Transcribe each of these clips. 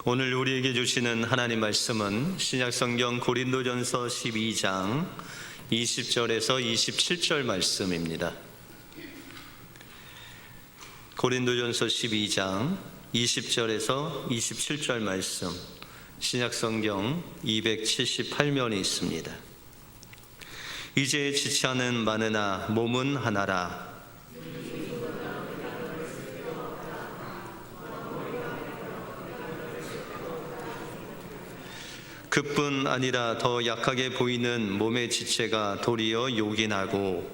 오늘 우리에게 주시는 하나님 말씀은 신약성경 고린도전서 12장 20절에서 27절 말씀입니다. 고린도전서 12장 20절에서 27절 말씀, 신약성경 278면이 있습니다. 이제 지체는 많으나 몸은 하나라. 그뿐 아니라 더 약하게 보이는 몸의 지체가 도리어 요긴하고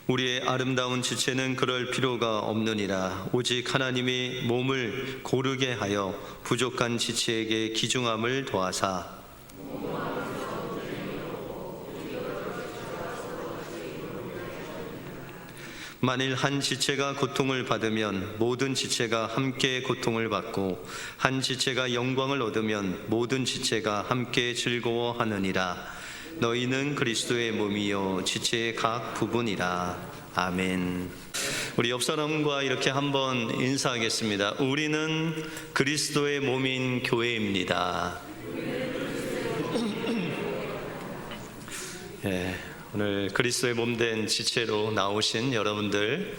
우리의 아름다운 지체는 그럴 필요가 없느니라. 오직 하나님이 몸을 고르게 하여 부족한 지체에게 귀중함을 더하사 만일 한 지체가 고통을 받으면 모든 지체가 함께 고통을 받고 한 지체가 영광을 얻으면 모든 지체가 함께 즐거워하느니라. 너희는 그리스도의 몸이요 지체의 각 부분이라. 아멘. 우리 옆 사람과 이렇게 한번 인사하겠습니다. 우리는 그리스도의 몸인 교회입니다. 오늘 그리스도의 몸된 지체로 나오신 여러분들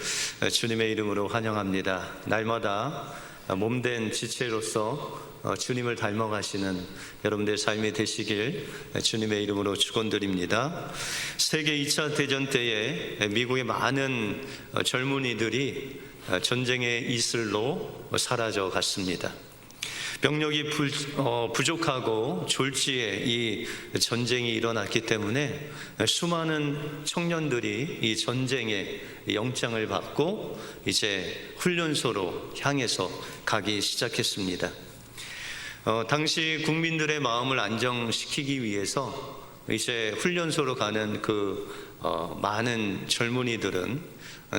주님의 이름으로 환영합니다. 날마다 몸된 지체로서 주님을 닮아가시는 여러분들의 삶이 되시길 주님의 이름으로 축원드립니다. 세계 2차 대전 때에 미국의 많은 젊은이들이 전쟁의 이슬로 사라져 갔습니다. 병력이 부족하고 졸지에 이 전쟁이 일어났기 때문에 수많은 청년들이 이 전쟁의 영장을 받고 이제 훈련소로 향해서 가기 시작했습니다. 당시 국민들의 마음을 안정시키기 위해서 이제 훈련소로 가는 많은 젊은이들은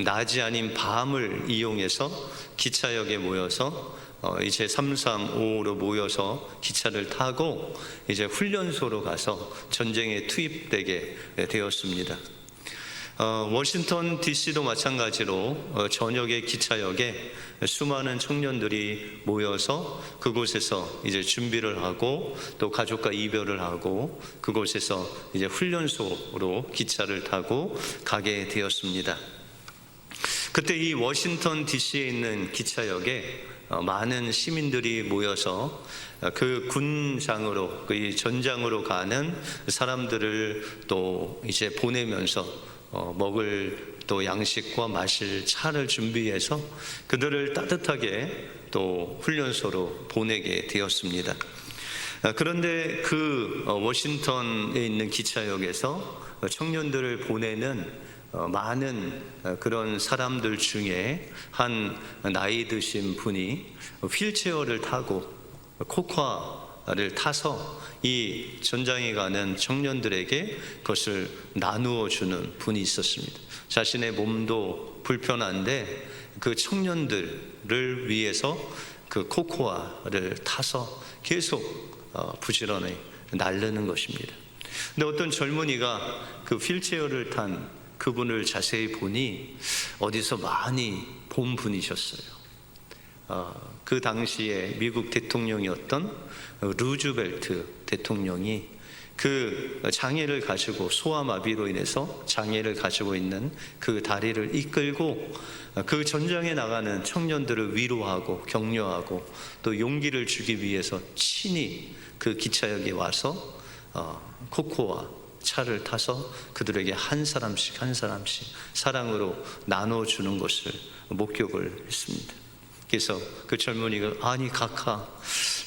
낮이 아닌 밤을 이용해서 기차역에 모여서 이제 335로 모여서 기차를 타고 이제 훈련소로 가서 전쟁에 투입되게 되었습니다. 워싱턴 DC도 마찬가지로 저녁에 기차역에 수많은 청년들이 모여서 그곳에서 이제 준비를 하고 또 가족과 이별을 하고 그곳에서 이제 훈련소로 기차를 타고 가게 되었습니다. 그때 이 워싱턴 DC에 있는 기차역에 많은 시민들이 모여서 그 군장으로, 그 전장으로 가는 사람들을 또 이제 보내면서 먹을 또 양식과 마실 차를 준비해서 그들을 따뜻하게 또 훈련소로 보내게 되었습니다. 그런데 그 워싱턴에 있는 기차역에서 청년들을 보내는 많은 그런 사람들 중에 한 나이 드신 분이 휠체어를 타고 코코아를 타서 이 전장에 가는 청년들에게 그것을 나누어 주는 분이 있었습니다. 자신의 몸도 불편한데 그 청년들을 위해서 그 코코아를 타서 계속 부지런히 나르는 것입니다. 근데 어떤 젊은이가 그 휠체어를 탄 그분을 자세히 보니 어디서 많이 본 분이셨어요. 그 당시에 미국 대통령이었던 루즈벨트 대통령이 그 장애를 가지고 소아마비로 인해서 장애를 가지고 있는 그 다리를 이끌고 그 전장에 나가는 청년들을 위로하고 격려하고 또 용기를 주기 위해서 친히 그 기차역에 와서 코코아 차를 타서 그들에게 한 사람씩 사랑으로 나눠주는 것을 목격을 했습니다. 그래서 그 젊은이가 아니 카카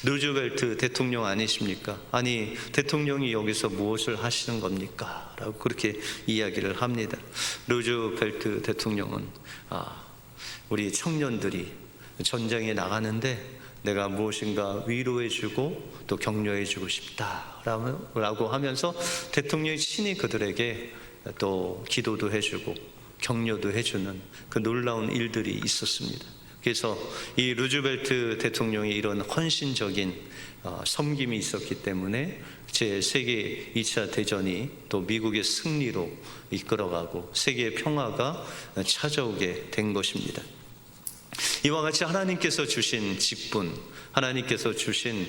루즈벨트 대통령 아니십니까? 아니 대통령이 여기서 무엇을 하시는 겁니까? 라고 그렇게 이야기를 합니다. 루즈벨트 대통령은 우리 청년들이 전쟁에 나가는데 내가 무엇인가 위로해주고 또 격려해주고 싶다라고 하면서 대통령이 친히 그들에게 또 기도도 해주고 격려도 해주는 그 놀라운 일들이 있었습니다. 그래서 이 루즈벨트 대통령이 이런 헌신적인 섬김이 있었기 때문에 제 세계 2차 대전이 또 미국의 승리로 이끌어가고 세계의 평화가 찾아오게 된 것입니다. 이와 같이 하나님께서 주신 직분, 하나님께서 주신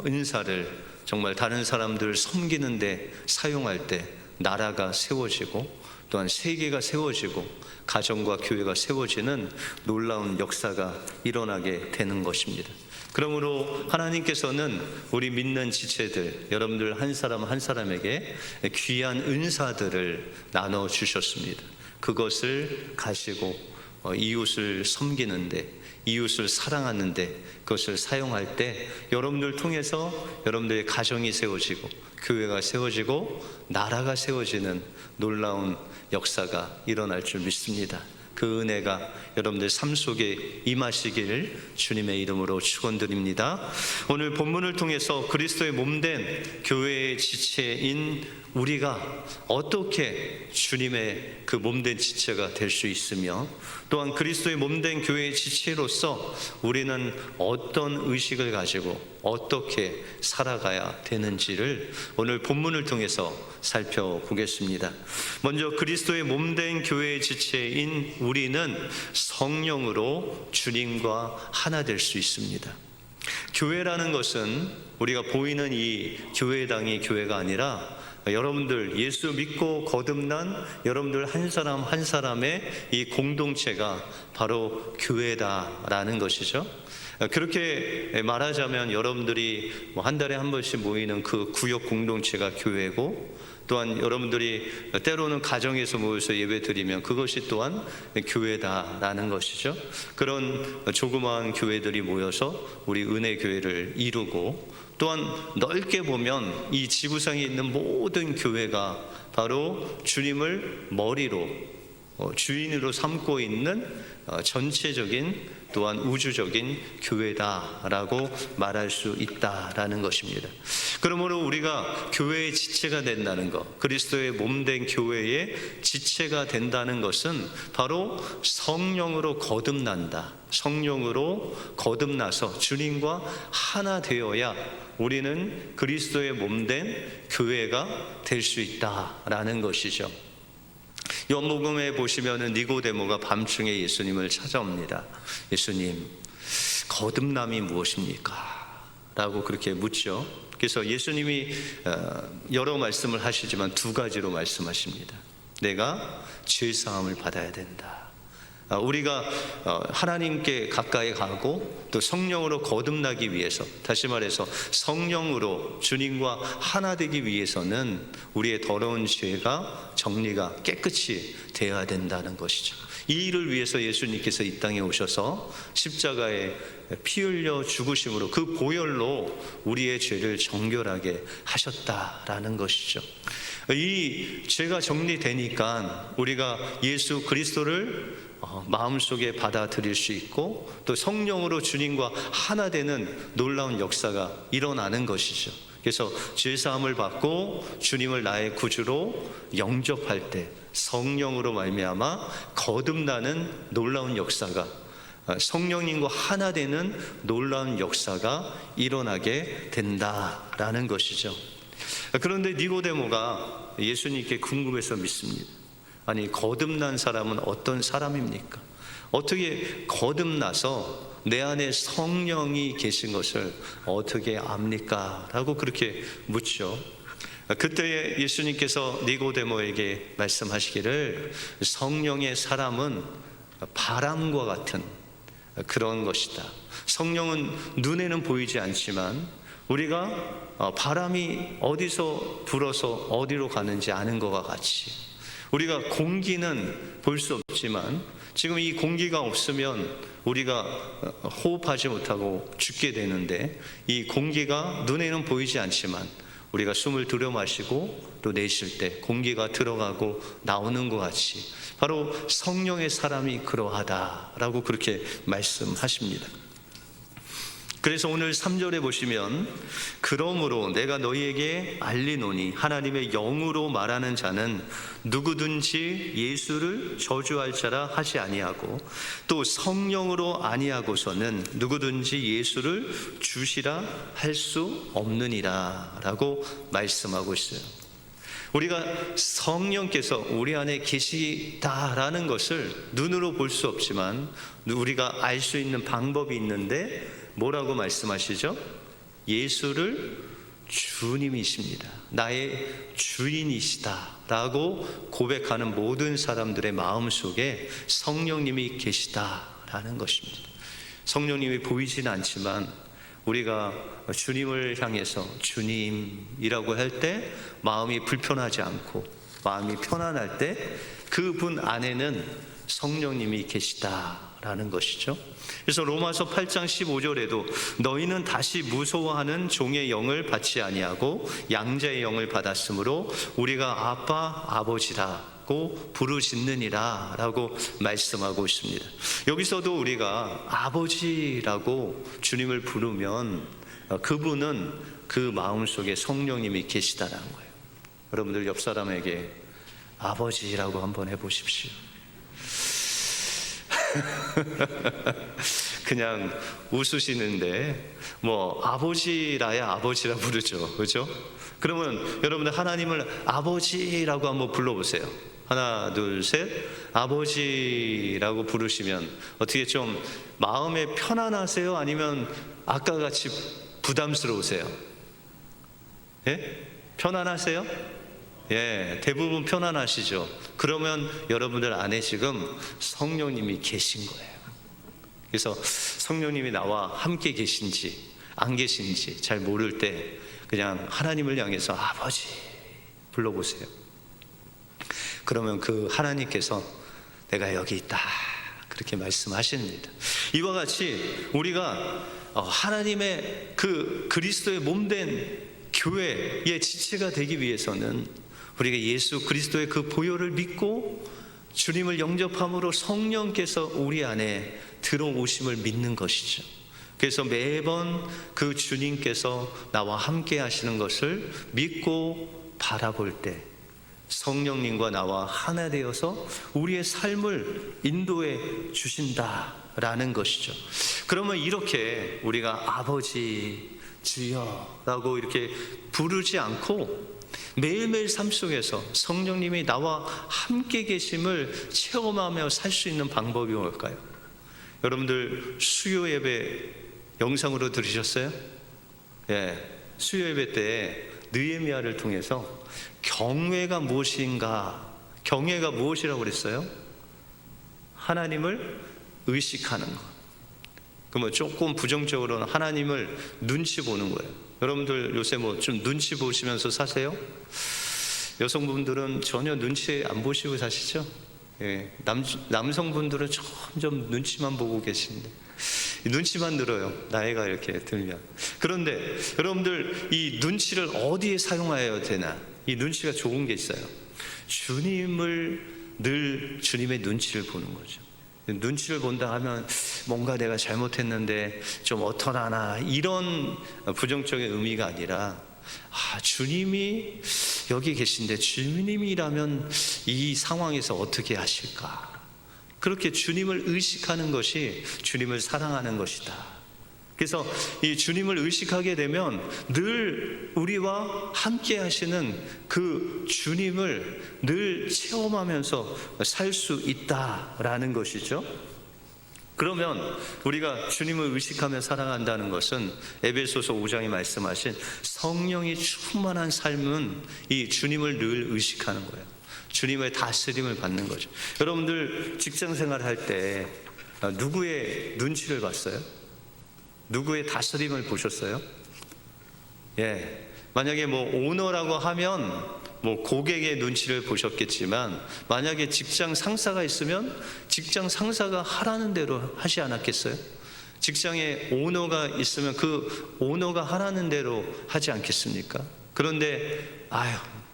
은사를 정말 다른 사람들을 섬기는 데 사용할 때 나라가 세워지고 또한 세계가 세워지고 가정과 교회가 세워지는 놀라운 역사가 일어나게 되는 것입니다. 그러므로 하나님께서는 우리 믿는 지체들, 여러분들 한 사람 한 사람에게 귀한 은사들을 나눠주셨습니다. 그것을 가지고 이웃을 섬기는데, 이웃을 사랑하는데 그것을 사용할 때 여러분들 통해서 여러분들의 가정이 세워지고 교회가 세워지고 나라가 세워지는 놀라운 역사가 일어날 줄 믿습니다. 그 은혜가 여러분들 삶 속에 임하시기를 주님의 이름으로 축원드립니다. 오늘 본문을 통해서 그리스도의 몸된 교회의 지체인 우리가 어떻게 주님의 그 몸된 지체가 될 수 있으며, 또한 그리스도의 몸된 교회의 지체로서 우리는 어떤 의식을 가지고 어떻게 살아가야 되는지를 오늘 본문을 통해서 살펴보겠습니다. 먼저 그리스도의 몸된 교회의 지체인 우리는 성령으로 주님과 하나 될 수 있습니다. 교회라는 것은 우리가 보이는 이 교회당이 교회가 아니라 여러분들 예수 믿고 거듭난 여러분들 한 사람 한 사람의 이 공동체가 바로 교회다라는 것이죠. 그렇게 말하자면 여러분들이 한 달에 한 번씩 모이는 그 구역 공동체가 교회고, 또한 여러분들이 때로는 가정에서 모여서 예배 드리면 그것이 또한 교회다라는 것이죠. 그런 조그마한 교회들이 모여서 우리 은혜교회를 이루고, 또한 넓게 보면 이 지구상에 있는 모든 교회가 바로 주님을 머리로 주인으로 삼고 있는 전체적인 또한 우주적인 교회다라고 말할 수 있다라는 것입니다. 그러므로 우리가 교회의 지체가 된다는 것, 그리스도의 몸된 교회의 지체가 된다는 것은 바로 성령으로 거듭난다, 성령으로 거듭나서 주님과 하나 되어야 우리는 그리스도의 몸된 교회가 될 수 있다라는 것이죠. 요한복음에 보시면은 니고데모가 밤중에 예수님을 찾아옵니다. 예수님, 거듭남이 무엇입니까? 라고 그렇게 묻죠. 그래서 예수님이 여러 말씀을 하시지만 두 가지로 말씀하십니다. 내가 죄사함을 받아야 된다. 우리가 하나님께 가까이 가고 또 성령으로 거듭나기 위해서, 다시 말해서 성령으로 주님과 하나 되기 위해서는 우리의 더러운 죄가 정리가 깨끗이 되어야 된다는 것이죠. 이 일을 위해서 예수님께서 이 땅에 오셔서 십자가에 피 흘려 죽으심으로 그 보혈로 우리의 죄를 정결하게 하셨다라는 것이죠. 이 죄가 정리되니까 우리가 예수 그리스도를 마음속에 받아들일 수 있고 또 성령으로 주님과 하나 되는 놀라운 역사가 일어나는 것이죠. 그래서 죄사함을 받고 주님을 나의 구주로 영접할 때 성령으로 말미암아 거듭나는 놀라운 역사가, 성령님과 하나 되는 놀라운 역사가 일어나게 된다라는 것이죠. 그런데 니고데모가 예수님께 궁금해서 묻습니다. 아니, 거듭난 사람은 어떤 사람입니까? 어떻게 거듭나서 내 안에 성령이 계신 것을 어떻게 압니까? 라고 그렇게 묻죠. 그때 예수님께서 니고데모에게 말씀하시기를, 성령의 사람은 바람과 같은 그런 것이다. 성령은 눈에는 보이지 않지만 우리가 바람이 어디서 불어서 어디로 가는지 아는 것과 같이, 우리가 공기는 볼 수 없지만 지금 이 공기가 없으면 우리가 호흡하지 못하고 죽게 되는데, 이 공기가 눈에는 보이지 않지만 우리가 숨을 들여 마시고 또 내쉴 때 공기가 들어가고 나오는 것 같이 바로 성령의 사람이 그러하다라고 그렇게 말씀하십니다. 그래서 오늘 3절에 보시면 그러므로 내가 너희에게 알리노니 하나님의 영으로 말하는 자는 누구든지 예수를 저주할 자라 하지 아니하고 또 성령으로 아니하고서는 누구든지 예수를 주시라 할 수 없느니라 라고 말씀하고 있어요. 우리가 성령께서 우리 안에 계시다라는 것을 눈으로 볼 수 없지만 우리가 알 수 있는 방법이 있는데 뭐라고 말씀하시죠? 예수를 주님이십니다. 나의 주인이시다 라고 고백하는 모든 사람들의 마음속에 성령님이 계시다라는 것입니다. 성령님이 보이지는 않지만 우리가 주님을 향해서 주님이라고 할 때 마음이 불편하지 않고 마음이 편안할 때 그분 안에는 성령님이 계시다라는 것이죠. 그래서 로마서 8장 15절에도 너희는 다시 무서워하는 종의 영을 받지 아니하고 양자의 영을 받았으므로 우리가 아빠 아버지라고 부르짖느니라 라고 말씀하고 있습니다. 여기서도 우리가 아버지라고 주님을 부르면 그분은 그 마음속에 성령님이 계시다는 거예요. 여러분들 옆 사람에게 아버지라고 한번 해보십시오. 그냥 웃으시는데 뭐 아버지라야 아버지라 부르죠, 그렇죠? 그러면 여러분들 하나님을 아버지라고 한번 불러보세요. 하나 둘 셋, 아버지라고 부르시면 어떻게 좀 마음에 편안하세요? 아니면 아까 같이 부담스러우세요? 예? 편안하세요? 예, 대부분 편안하시죠. 그러면 여러분들 안에 지금 성령님이 계신 거예요. 그래서 성령님이 나와 함께 계신지 안 계신지 잘 모를 때 그냥 하나님을 향해서 아버지 불러보세요. 그러면 그 하나님께서 내가 여기 있다 그렇게 말씀하십니다. 이와 같이 우리가 하나님의 그 그리스도의 몸된 교회의 지체가 되기 위해서는 우리가 예수 그리스도의 그 보혈을 믿고 주님을 영접함으로 성령께서 우리 안에 들어오심을 믿는 것이죠. 그래서 매번 그 주님께서 나와 함께 하시는 것을 믿고 바라볼 때 성령님과 나와 하나 되어서 우리의 삶을 인도해 주신다라는 것이죠. 그러면 이렇게 우리가 아버지 주여라고 이렇게 부르지 않고 매일매일 삶 속에서 성령님이 나와 함께 계심을 체험하며 살 수 있는 방법이 뭘까요? 여러분들 수요 예배 영상으로 들으셨어요? 예, 수요 예배 때 느헤미야를 통해서 경외가 무엇인가, 경외가 무엇이라고 그랬어요? 하나님을 의식하는 것. 그러면 조금 부정적으로는 하나님을 눈치 보는 거예요. 여러분들 요새 뭐 좀 눈치 보시면서 사세요? 여성분들은 전혀 눈치 안 보시고 사시죠? 예, 남성분들은 점점 눈치만 보고 계신데 눈치만 늘어요. 나이가 이렇게 들면. 그런데 여러분들 이 눈치를 어디에 사용해야 되나? 이 눈치가 좋은 게 있어요. 주님을 늘 주님의 눈치를 보는 거죠. 눈치를 본다 하면 뭔가 내가 잘못했는데 좀 어떡하나 이런 부정적인 의미가 아니라 주님이 여기 계신데 주님이라면 이 상황에서 어떻게 하실까? 그렇게 주님을 의식하는 것이 주님을 사랑하는 것이다. 그래서 이 주님을 의식하게 되면 늘 우리와 함께 하시는 그 주님을 늘 체험하면서 살 수 있다라는 것이죠. 그러면 우리가 주님을 의식하며 살아간다는 것은 에베소서 5장이 말씀하신 성령이 충만한 삶은 이 주님을 늘 의식하는 거예요. 주님의 다스림을 받는 거죠. 여러분들 직장 생활 할 때 누구의 눈치를 봤어요? 누구의 다스림을 보셨어요? 예, 만약에 뭐 오너라고 하면 뭐 고객의 눈치를 보셨겠지만 만약에 직장 상사가 있으면 직장 상사가 하라는 대로 하지 않았겠어요? 직장에 오너가 있으면 그 오너가 하라는 대로 하지 않겠습니까? 그런데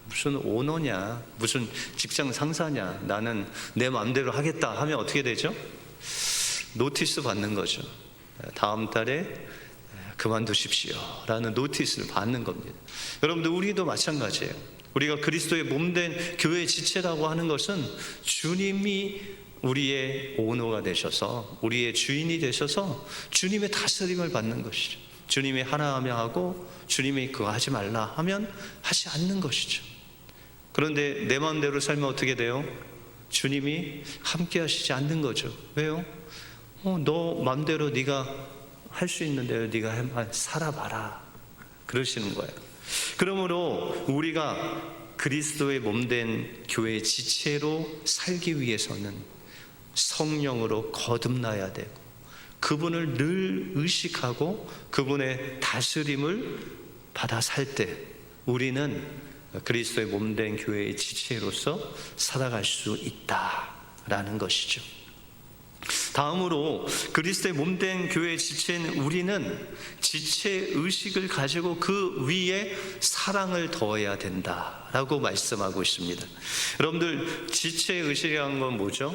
무슨 오너냐, 무슨 직장 상사냐, 나는 내 마음대로 하겠다 하면 어떻게 되죠? 노티스 받는 거죠. 다음 달에 그만두십시오 라는 노티스를 받는 겁니다. 여러분들, 우리도 마찬가지예요. 우리가 그리스도의 몸된 교회의 지체라고 하는 것은 주님이 우리의 오너가 되셔서, 우리의 주인이 되셔서 주님의 다스림을 받는 것이죠. 주님이 하나하며 하고 주님이 그거 하지 말라 하면 하지 않는 것이죠. 그런데 내 마음대로 살면 어떻게 돼요? 주님이 함께 하시지 않는 거죠. 왜요? 너 마음대로 네가 할 수 있는 대로 네가 살아봐라 그러시는 거예요. 그러므로 우리가 그리스도의 몸된 교회의 지체로 살기 위해서는 성령으로 거듭나야 되고, 그분을 늘 의식하고 그분의 다스림을 받아 살 때 우리는 그리스도의 몸된 교회의 지체로서 살아갈 수 있다라는 것이죠. 다음으로 그리스도의 몸된 교회의 지체인 우리는 지체의식을 가지고 그 위에 사랑을 더해야 된다라고 말씀하고 있습니다. 여러분들, 지체의식이라는 건 뭐죠?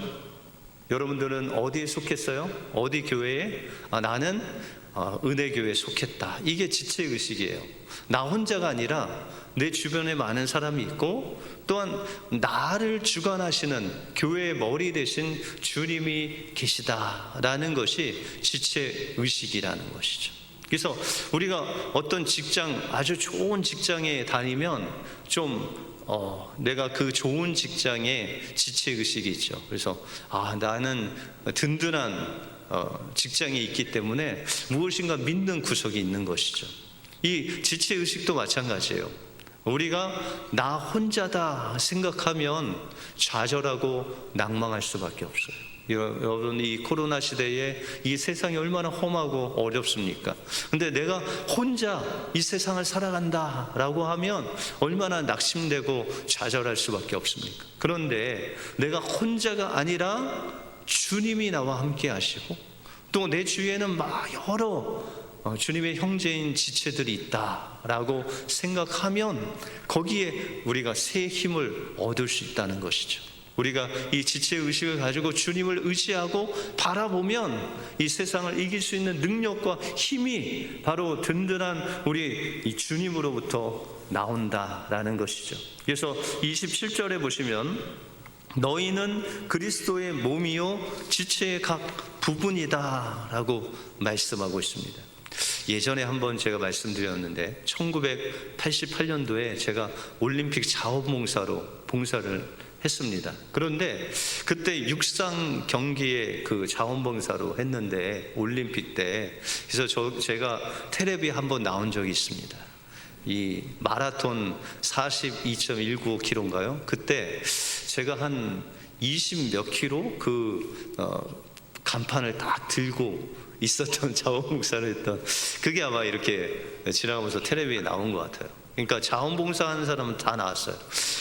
여러분들은 어디에 속했어요? 어디 교회에? 나는 은혜교회에 속했다. 이게 지체의식이에요. 나 혼자가 아니라 내 주변에 많은 사람이 있고, 또한 나를 주관하시는 교회의 머리 대신 주님이 계시다라는 것이 지체의식이라는 것이죠. 그래서 우리가 어떤 직장, 아주 좋은 직장에 다니면 내가 그 좋은 직장에 지체의식이 있죠. 그래서 나는 든든한 직장이 있기 때문에 무엇인가 믿는 구석이 있는 것이죠. 이 지체의식도 마찬가지예요. 우리가 나 혼자다 생각하면 좌절하고 낭망할 수밖에 없어요. 여러분, 이 코로나 시대에 이 세상이 얼마나 험하고 어렵습니까? 근데 내가 혼자 이 세상을 살아간다 라고 하면 얼마나 낙심되고 좌절할 수밖에 없습니까? 그런데 내가 혼자가 아니라 주님이 나와 함께 하시고, 또 내 주위에는 여러 주님의 형제인 지체들이 있다라고 생각하면 거기에 우리가 새 힘을 얻을 수 있다는 것이죠. 우리가 이 지체의식을 가지고 주님을 의지하고 바라보면 이 세상을 이길 수 있는 능력과 힘이 바로 든든한 우리 이 주님으로부터 나온다라는 것이죠. 그래서 27절에 보시면 너희는 그리스도의 몸이요 지체의 각 부분이다 라고 말씀하고 있습니다. 예전에 한번 제가 말씀드렸는데 1988년도에 제가 올림픽 자원봉사로 봉사를 했습니다. 그런데 그때 육상 경기에 그 자원봉사로 했는데, 올림픽 때, 그래서 제가 텔레비에 한번 나온 적이 있습니다. 이 마라톤 42.195km인가요? 그때 제가 한 20 몇 킬로 간판을 딱 들고 있었던 자원봉사를 했던, 그게 아마 이렇게 지나가면서 텔레비에 나온 것 같아요. 그러니까 자원봉사하는 사람은 다 나왔어요.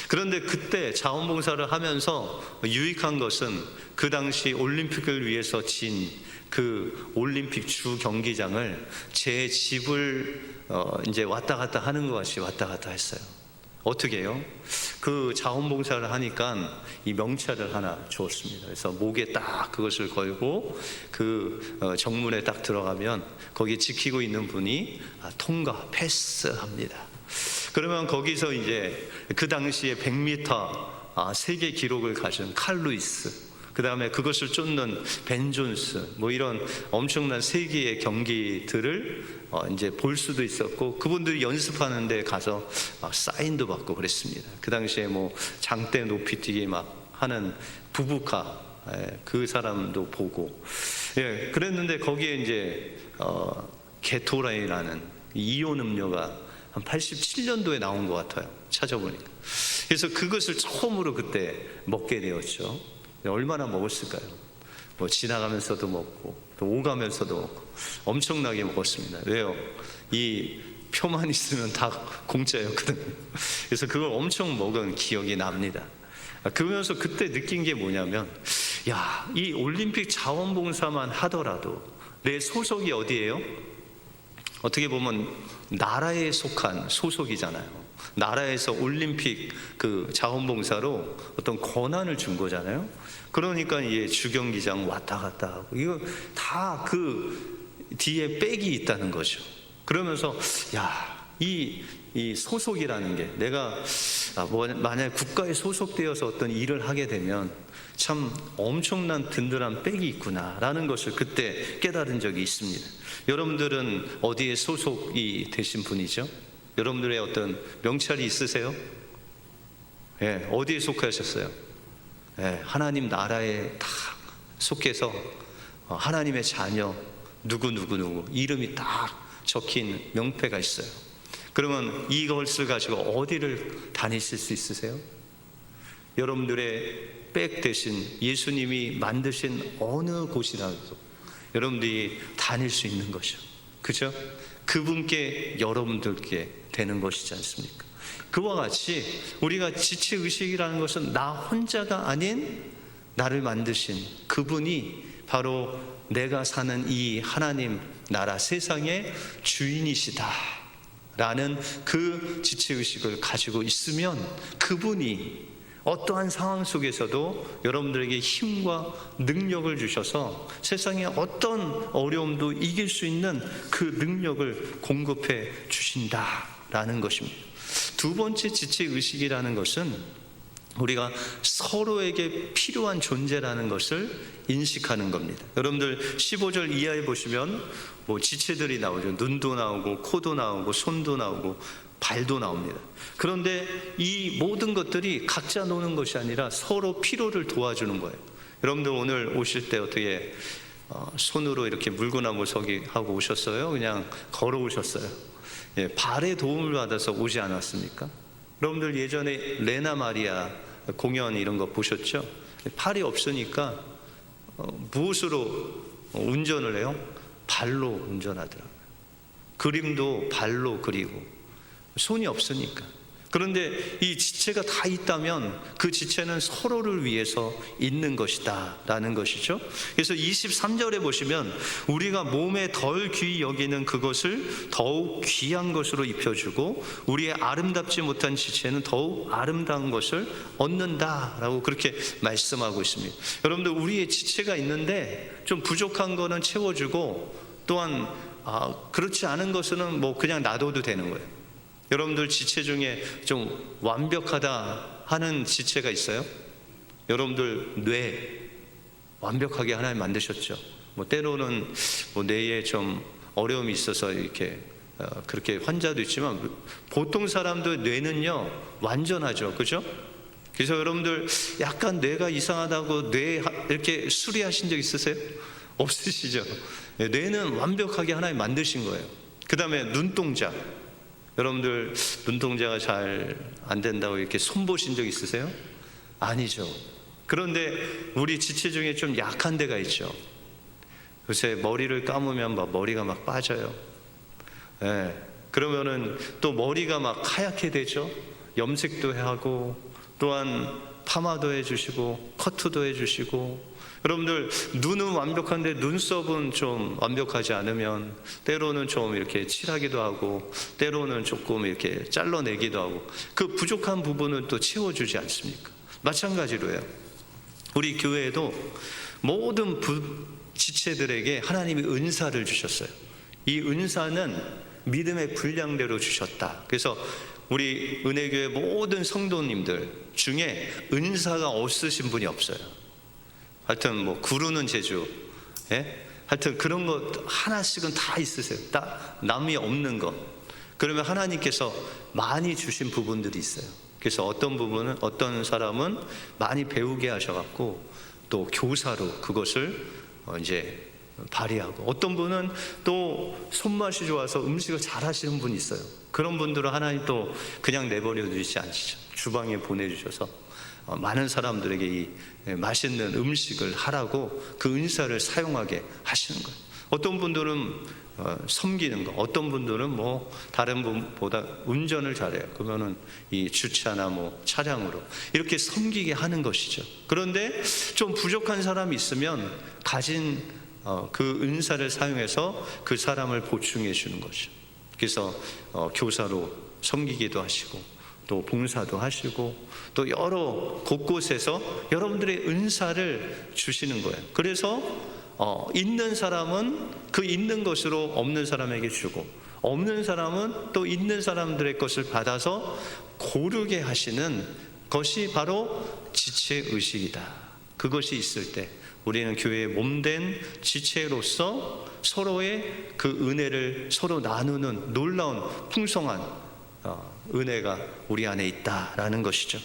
그런데 그때 자원봉사를 하면서 유익한 것은 그 당시 올림픽을 위해서 진 그 올림픽 주 경기장을 제 집을 이제 왔다 갔다 하는 것 같이 왔다 갔다 했어요. 어떻게 해요? 그 자원봉사를 하니까 이 명찰을 하나 주었습니다. 그래서 목에 딱 그것을 걸고 그 정문에 딱 들어가면 거기 지키고 있는 분이 통과, 패스합니다. 그러면 거기서 이제 그 당시에 100m 세계 기록을 가진 칼 루이스, 그 다음에 그것을 쫓는 벤 존스, 이런 엄청난 세계의 경기들을 이제 볼 수도 있었고, 그분들이 연습하는 데 가서 사인도 받고 그랬습니다. 그 당시에 장대 높이뛰기 하는 부부카, 그 사람도 보고, 그랬는데 거기에 이제 게토라이라는 이온 음료가 한 87년도에 나온 것 같아요. 찾아보니까. 그래서 그것을 처음으로 그때 먹게 되었죠. 얼마나 먹었을까요? 지나가면서도 먹고 또 오가면서도 먹고 엄청나게 먹었습니다. 왜요? 이 표만 있으면 다 공짜였거든요. 그래서 그걸 엄청 먹은 기억이 납니다. 그러면서 그때 느낀 게 뭐냐면, 이 올림픽 자원봉사만 하더라도 내 소속이 어디예요? 어떻게 보면 나라에 속한 소속이잖아요. 나라에서 올림픽 그 자원봉사로 어떤 권한을 준 거잖아요. 그러니까 주경기장 왔다 갔다 하고, 이거 다 그 뒤에 백이 있다는 거죠. 그러면서 이 소속이라는 게 내가 만약 국가에 소속되어서 어떤 일을 하게 되면 참 엄청난 든든한 백이 있구나라는 것을 그때 깨달은 적이 있습니다. 여러분들은 어디에 소속이 되신 분이죠? 여러분들의 어떤 명찰이 있으세요? 어디에 속하셨어요? 하나님 나라에 다 속해서 하나님의 자녀 누구 이름이 딱 적힌 명패가 있어요. 그러면 이것을 가지고 어디를 다니실 수 있으세요? 여러분들의 백 대신 예수님이 만드신 어느 곳이라도 여러분들이 다닐 수 있는 것이죠. 그죠? 그분께 여러분들께 되는 것이지 않습니까? 그와 같이 우리가 지체의식이라는 것은 나 혼자가 아닌 나를 만드신 그분이 바로 내가 사는 이 하나님 나라 세상의 주인이시다 라는 그 지체의식을 가지고 있으면 그분이 어떠한 상황 속에서도 여러분들에게 힘과 능력을 주셔서 세상의 어떤 어려움도 이길 수 있는 그 능력을 공급해 주신다라는 것입니다. 두 번째 지체의식이라는 것은 우리가 서로에게 필요한 존재라는 것을 인식하는 겁니다. 여러분들 15절 이하에 보시면 지체들이 나오죠. 눈도 나오고 코도 나오고 손도 나오고 발도 나옵니다. 그런데 이 모든 것들이 각자 노는 것이 아니라 서로 필요를 도와주는 거예요. 여러분들 오늘 오실 때 어떻게 손으로 이렇게 물구나무 서기 하고 오셨어요? 그냥 걸어오셨어요? 발의 도움을 받아서 오지 않았습니까? 여러분들 예전에 레나 마리아 공연 이런 거 보셨죠? 팔이 없으니까 무엇으로 운전을 해요? 발로 운전하더라고요. 그림도 발로 그리고 손이 없으니까. 그런데 이 지체가 다 있다면 그 지체는 서로를 위해서 있는 것이다 라는 것이죠. 그래서 23절에 보시면 우리가 몸에 덜 귀히 여기는 그것을 더욱 귀한 것으로 입혀주고 우리의 아름답지 못한 지체는 더욱 아름다운 것을 얻는다 라고 그렇게 말씀하고 있습니다. 여러분들 우리의 지체가 있는데 좀 부족한 거는 채워주고 또한 그렇지 않은 것은 그냥 놔둬도 되는 거예요. 여러분들 지체 중에 좀 완벽하다 하는 지체가 있어요? 여러분들 뇌 완벽하게 하나님 만드셨죠. 때로는 뇌에 좀 어려움이 있어서 이렇게 그렇게 환자도 있지만 보통 사람들 뇌는요 완전하죠. 그죠? 그래서 여러분들 약간 뇌가 이상하다고 뇌 이렇게 수리하신 적 있으세요? 없으시죠? 뇌는 완벽하게 하나님 만드신 거예요. 그 다음에 눈동자, 여러분들 눈동자가 잘 안 된다고 이렇게 손보신 적 있으세요? 아니죠. 그런데 우리 지체 중에 좀 약한 데가 있죠. 요새 머리를 감으면 머리가 막 빠져요. 그러면은 또 머리가 막 하얗게 되죠. 염색도 하고 또한 파마도 해주시고 커트도 해주시고. 여러분들 눈은 완벽한데 눈썹은 좀 완벽하지 않으면 때로는 좀 이렇게 칠하기도 하고 때로는 조금 이렇게 잘라내기도 하고 그 부족한 부분은 또 채워주지 않습니까? 마찬가지로요. 우리 교회에도 모든 지체들에게 하나님이 은사를 주셨어요. 이 은사는 믿음의 분량대로 주셨다. 그래서 우리 은혜교회 모든 성도님들 중에 은사가 없으신 분이 없어요. 하여튼 구르는 재주, 하여튼 그런 거 하나씩은 다 있으세요. 딱 남이 없는 것. 그러면 하나님께서 많이 주신 부분들이 있어요. 그래서 어떤 사람은 많이 배우게 하셔갖고 또 교사로 그것을 이제 발휘하고, 어떤 분은 또 손맛이 좋아서 음식을 잘 하시는 분이 있어요. 그런 분들은 하나님 또 그냥 내버려 두시지 않으시죠. 주방에 보내주셔서 많은 사람들에게 이 맛있는 음식을 하라고 그 은사를 사용하게 하시는 거예요. 어떤 분들은 섬기는 거, 어떤 분들은 다른 분보다 운전을 잘해요. 그러면은 이 주차나 차량으로 이렇게 섬기게 하는 것이죠. 그런데 좀 부족한 사람이 있으면 가진 그 은사를 사용해서 그 사람을 보충해 주는 거죠. 그래서 교사로 섬기기도 하시고 또 봉사도 하시고 또 여러 곳곳에서 여러분들의 은사를 주시는 거예요. 그래서 있는 사람은 그 있는 것으로 없는 사람에게 주고 없는 사람은 또 있는 사람들의 것을 받아서 고르게 하시는 것이 바로 지체의식이다. 그것이 있을 때 우리는 교회의 몸된 지체로서 서로의 그 은혜를 서로 나누는 놀라운 풍성한 은혜가 우리 안에 있다라는 것이죠.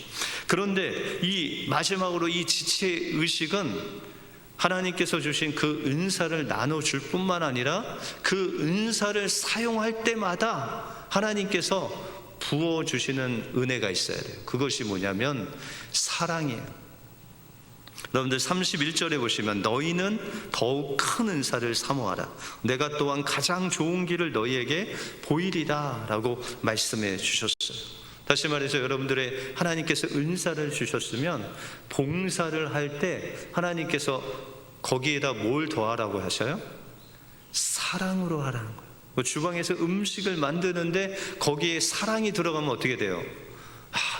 그런데 이 마지막으로 이 지체의식은 하나님께서 주신 그 은사를 나눠줄 뿐만 아니라 그 은사를 사용할 때마다 하나님께서 부어주시는 은혜가 있어야 돼요. 그것이 뭐냐면 사랑이에요. 여러분들 31절에 보시면 너희는 더욱 큰 은사를 사모하라. 내가 또한 가장 좋은 길을 너희에게 보이리다 라고 말씀해 주셨어요. 다시 말해서 여러분들의 하나님께서 은사를 주셨으면 봉사를 할 때 하나님께서 거기에다 뭘 더하라고 하셔요? 사랑으로 하라는 거예요. 주방에서 음식을 만드는데 거기에 사랑이 들어가면 어떻게 돼요?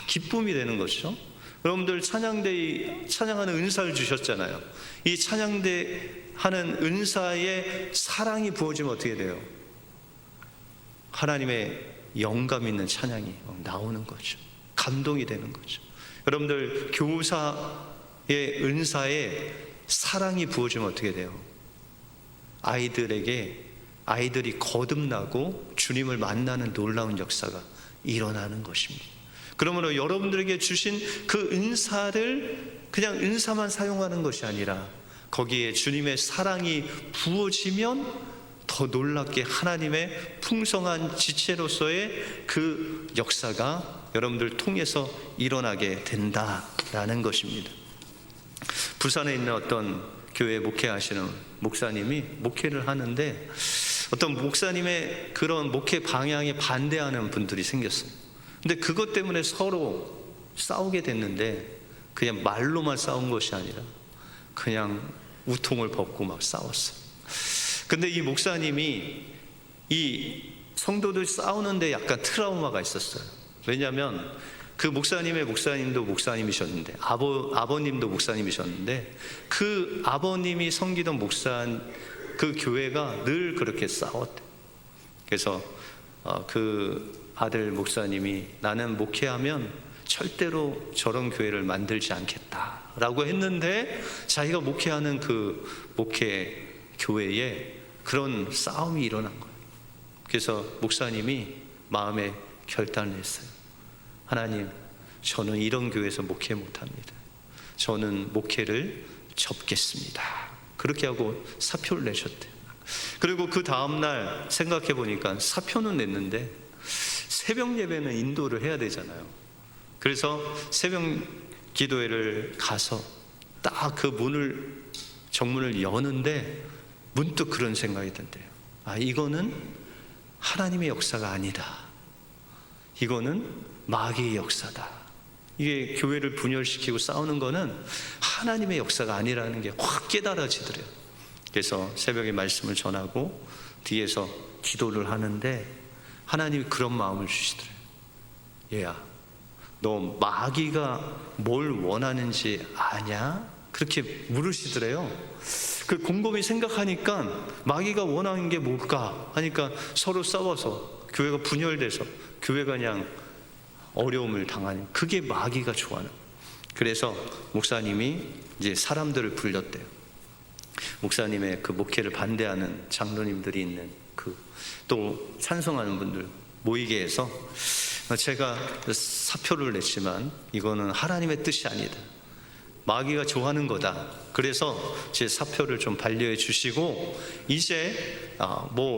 기쁨이 되는 것이죠. 여러분들 찬양대 찬양하는 은사를 주셨잖아요. 이 찬양대 하는 은사에 사랑이 부어지면 어떻게 돼요? 하나님의 영감 있는 찬양이 나오는 거죠. 감동이 되는 거죠. 여러분들 교사의 은사에 사랑이 부어지면 어떻게 돼요? 아이들이 거듭나고 주님을 만나는 놀라운 역사가 일어나는 것입니다. 그러므로 여러분들에게 주신 그 은사를 그냥 은사만 사용하는 것이 아니라 거기에 주님의 사랑이 부어지면 더 놀랍게 하나님의 풍성한 지체로서의 그 역사가 여러분들 통해서 일어나게 된다라는 것입니다. 부산에 있는 어떤 교회 목회하시는 목사님이 목회를 하는데 어떤 목사님의 그런 목회 방향에 반대하는 분들이 생겼어요. 근데 그것 때문에 서로 싸우게 됐는데 그냥 말로만 싸운 것이 아니라 그냥 우통을 벗고 막 싸웠어요. 근데 이 목사님이 이 성도들 싸우는데 약간 트라우마가 있었어요. 왜냐하면 그 목사님도 목사님이셨는데 아버님도 목사님이셨는데 그 아버님이 섬기던 그 교회가 늘 그렇게 싸웠대. 그래서 그 아들 목사님이 나는 목회하면 절대로 저런 교회를 만들지 않겠다라고 했는데 자기가 목회하는 그 목회 교회에 그런 싸움이 일어난 거예요. 그래서 목사님이 마음에 결단을 했어요. 하나님, 저는 이런 교회에서 목회 못합니다. 저는 목회를 접겠습니다. 그렇게 하고 사표를 내셨대요. 그리고 그 다음날 생각해 보니까 사표는 냈는데 새벽 예배는 인도를 해야 되잖아요. 그래서 새벽 기도회를 가서 딱 그 정문을 여는데 문득 그런 생각이 든대요. 이거는 하나님의 역사가 아니다. 이거는 마귀의 역사다. 이게 교회를 분열시키고 싸우는 거는 하나님의 역사가 아니라는 게 확 깨달아지더래요. 그래서 새벽에 말씀을 전하고 뒤에서 기도를 하는데 하나님이 그런 마음을 주시더래요. 얘야, 너 마귀가 뭘 원하는지 아냐? 그렇게 물으시더래요. 그 곰곰이 생각하니까 마귀가 원하는 게 뭘까 하니까 서로 싸워서 교회가 분열돼서 교회가 그냥 어려움을 당하는, 그게 마귀가 좋아하는. 그래서 목사님이 이제 사람들을 불렀대요. 목사님의 그 목회를 반대하는 장로님들이 있는 또 찬성하는 분들 모이게 해서 제가 사표를 냈지만 이거는 하나님의 뜻이 아니다. 마귀가 좋아하는 거다. 그래서 제 사표를 좀 반려해 주시고 이제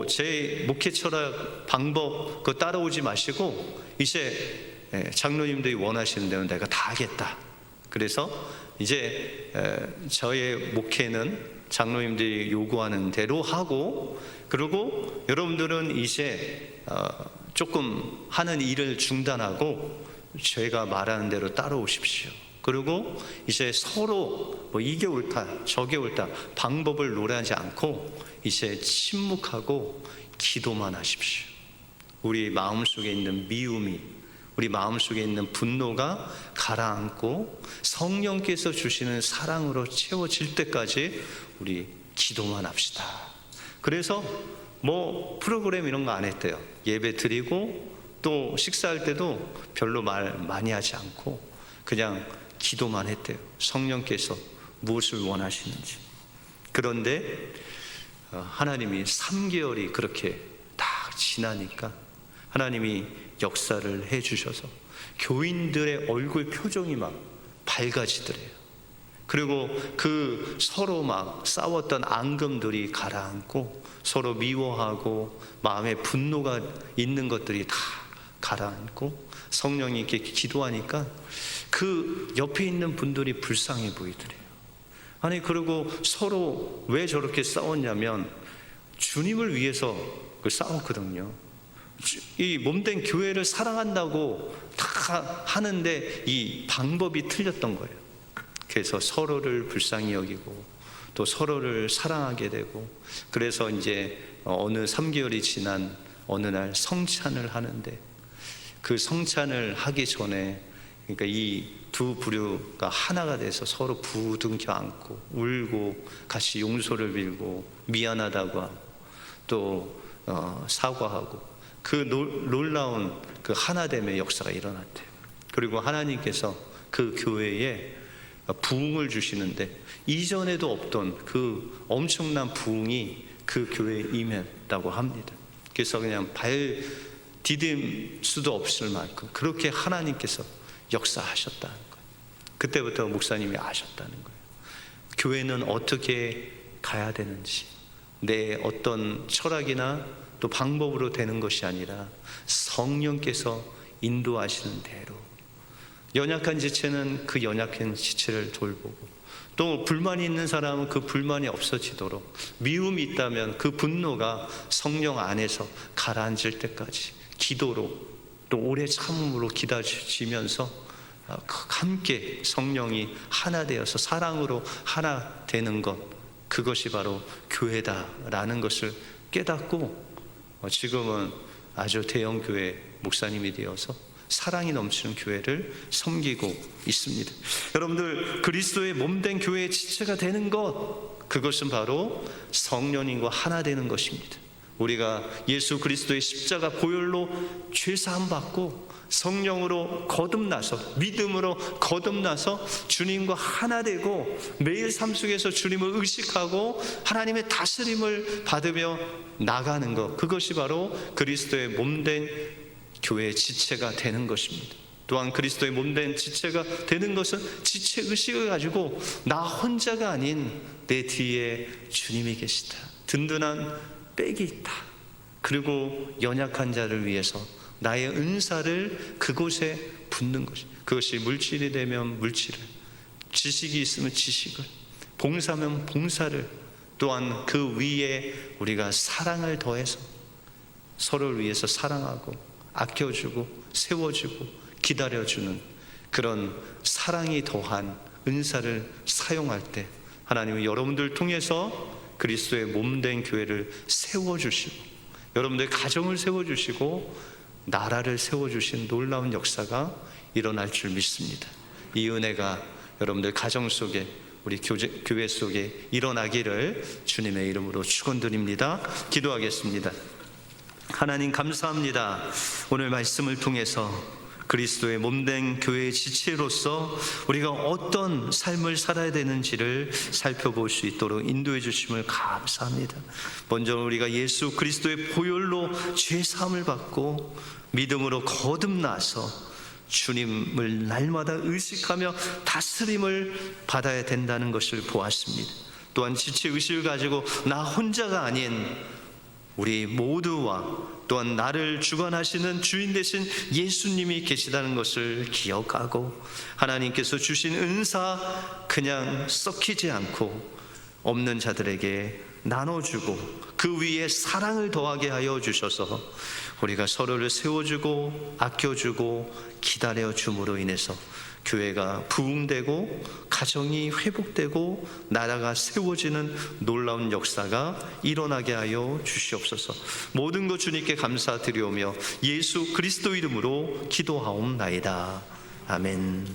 제 목회 철학 방법 그거 따라오지 마시고 이제 장로님들이 원하시는 대로 내가 다 하겠다. 그래서 이제 저의 목회는 장로님들이 요구하는 대로 하고, 그리고 여러분들은 이제 조금 하는 일을 중단하고 제가 말하는 대로 따라오십시오. 그리고 이제 서로 이게 옳다 저게 옳다 방법을 논하지 않고 이제 침묵하고 기도만 하십시오. 우리 마음속에 있는 미움이, 우리 마음속에 있는 분노가 가라앉고 성령께서 주시는 사랑으로 채워질 때까지 우리 기도만 합시다. 그래서 뭐 프로그램 이런 거 안 했대요. 예배 드리고 또 식사할 때도 별로 말 많이 하지 않고 그냥 기도만 했대요. 성령께서 무엇을 원하시는지. 그런데 하나님이 3개월이 그렇게 딱 지나니까 하나님이 역사를 해주셔서 교인들의 얼굴 표정이 막 밝아지더래요. 그리고 그 서로 막 싸웠던 앙금들이 가라앉고 서로 미워하고 마음에 분노가 있는 것들이 다 가라앉고 성령이 이렇게 기도하니까 그 옆에 있는 분들이 불쌍해 보이더래요. 아니, 그리고 서로 왜 저렇게 싸웠냐면 주님을 위해서 싸웠거든요. 이 몸된 교회를 사랑한다고 다 하는데 이 방법이 틀렸던 거예요. 그래서 서로를 불쌍히 여기고 또 서로를 사랑하게 되고, 그래서 이제 어느 3개월이 지난 어느 날 성찬을 하는데, 그 성찬을 하기 전에 그러니까 이 두 부류가 하나가 돼서 서로 부둥켜 안고 울고 같이 용서를 빌고 미안하다고 하고 또 사과하고, 그 놀라운 그 하나됨의 역사가 일어났대요. 그리고 하나님께서 그 교회에 부흥을 주시는데 이전에도 없던 그 엄청난 부흥이 그 교회에 임했다고 합니다. 그래서 그냥 발 디딜 수도 없을 만큼 그렇게 하나님께서 역사하셨다는 거예요. 그때부터 목사님이 아셨다는 거예요. 교회는 어떻게 가야 되는지, 내 어떤 철학이나 또 방법으로 되는 것이 아니라 성령께서 인도하시는 대로, 연약한 지체는 그 연약한 지체를 돌보고, 또 불만이 있는 사람은 그 불만이 없어지도록, 미움이 있다면 그 분노가 성령 안에서 가라앉을 때까지 기도로 또 오래 참음으로 기다리면서 함께 성령이 하나 되어서 사랑으로 하나 되는 것, 그것이 바로 교회다라는 것을 깨닫고 지금은 아주 대형 교회 목사님이 되어서 사랑이 넘치는 교회를 섬기고 있습니다. 여러분들, 그리스도의 몸된 교회의 지체가 되는 것, 그것은 바로 성령님과 하나 되는 것입니다. 우리가 예수 그리스도의 십자가 보혈로 죄사함 받고 성령으로 거듭나서, 믿음으로 거듭나서 주님과 하나 되고 매일 삶 속에서 주님을 의식하고 하나님의 다스림을 받으며 나가는 것, 그것이 바로 그리스도의 몸된 교회의 지체가 되는 것입니다. 또한 그리스도의 몸된 지체가 되는 것은 지체의식을 가지고 나 혼자가 아닌 내 뒤에 주님이 계시다, 든든한 백이 있다, 그리고 연약한 자를 위해서 나의 은사를 그곳에 붓는 것이, 그것이 물질이 되면 물질을, 지식이 있으면 지식을, 봉사면 봉사를, 또한 그 위에 우리가 사랑을 더해서 서로를 위해서 사랑하고 아껴주고 세워주고 기다려주는 그런 사랑이 더한 은사를 사용할 때 하나님은 여러분들 통해서 그리스도의 몸된 교회를 세워주시고, 여러분들의 가정을 세워주시고 나라를 세워주신 놀라운 역사가 일어날 줄 믿습니다. 이 은혜가 여러분들 가정 속에, 우리 교회 속에 일어나기를 주님의 이름으로 축원드립니다. 기도하겠습니다. 하나님, 감사합니다. 오늘 말씀을 통해서 그리스도의 몸된 교회의 지체로서 우리가 어떤 삶을 살아야 되는지를 살펴볼 수 있도록 인도해 주심을 감사합니다. 먼저 우리가 예수 그리스도의 보혈로 죄사함을 받고 믿음으로 거듭나서 주님을 날마다 의식하며 다스림을 받아야 된다는 것을 보았습니다. 또한 지체의식을 가지고 나 혼자가 아닌 우리 모두와 또한 나를 주관하시는 주인 되신 예수님이 계시다는 것을 기억하고, 하나님께서 주신 은사 그냥 썩히지 않고 없는 자들에게 나눠주고 그 위에 사랑을 더하게 하여 주셔서 우리가 서로를 세워주고 아껴주고 기다려줌으로 인해서 교회가 부흥되고 가정이 회복되고 나라가 세워지는 놀라운 역사가 일어나게 하여 주시옵소서. 모든 것 주님께 감사드리오며 예수 그리스도 이름으로 기도하옵나이다. 아멘.